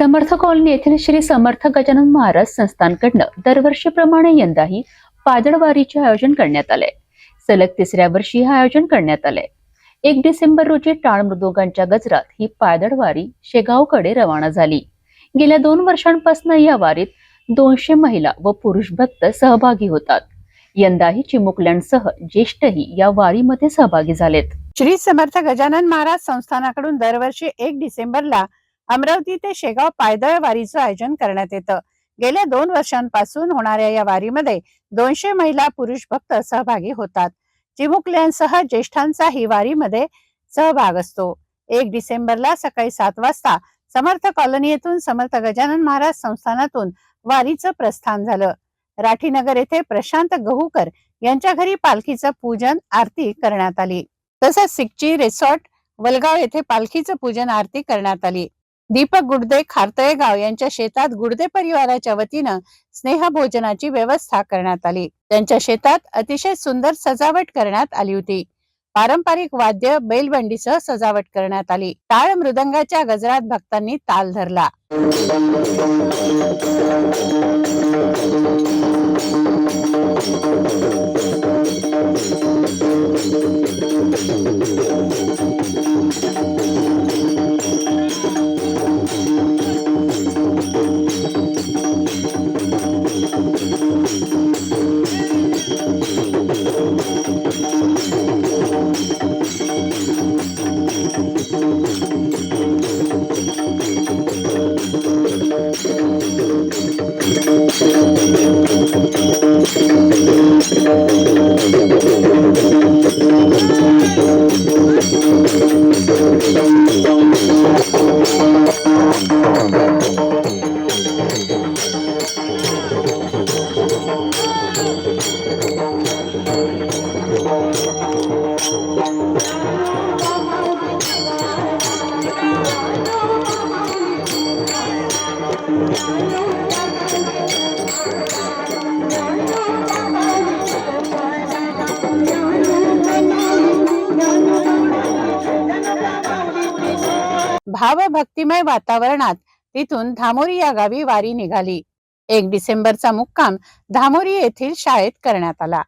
समर्थ colony येथील श्री समर्थ गजानन महाराज संस्थानकडनं दरवर्षीप्रमाणे यंदाही पादळवारीचे आयोजन करण्यात आले। सलग तिसऱ्या वर्षी हे आयोजन करण्यात आले। 1 डिसेंबर रोजी टाळ मृदुंगांच्या गजरात ही पादळवारी शेगावकडे रवाना झाली। गेल्या 2 वर्षांपासून या वारीत 200 महिला व पुरुष भक्त सहभागी होतात। यंदाही चिमुकल्यांसह ज्येष्ठही या वारीमध्ये सहभागी झालेत। श्री समर्थ गजानन महाराज संस्थानाकडून दरवर्षी 1 डिसेंबरला अमरावती ते शेगाव पायदळ वारीचं आयोजन करण्यात येतं। गेल्या 2 वर्षांपासून होणाऱ्या या वारीमध्ये 200 महिला पुरुष भक्त सहभागी होतात। चिमुकल्यांसह ज्येष्ठांचा ही वारीमध्ये सहभाग असतो। 1 डिसेंबरला सकाळी 7 वाजता समर्थ कॉलनी येथून समर्थ गजानन महाराज संस्थानातून वारीचं प्रस्थान झालं। राठीनगर येथे प्रशांत गहूकर यांच्या घरी पालखीचं पूजन आरती करण्यात आली। तसंच सिकची रिसॉर्ट वलगाव येथे पालखीचं पूजन आरती करण्यात आली। दीपक गुडदे खारतळेगाव यांच्या शेतात गुडदे परिवाराच्या वतीनं स्नेहभोजनाची व्यवस्था करण्यात आली। त्यांच्या शेतात अतिशय सुंदर सजावट करण्यात आली होती। पारंपरिक वाद्य बैलबंडीसह सजावट करण्यात आली। टाळ मृदंगाच्या गजरात भक्तांनी ताल धरला। भावभक्तिमय वातावरणात तिथून धामोरी या गावी वारी निघाली। 1 डिसेंबरचा मुक्काम धामोरी येथील शाळेत करण्यात आला।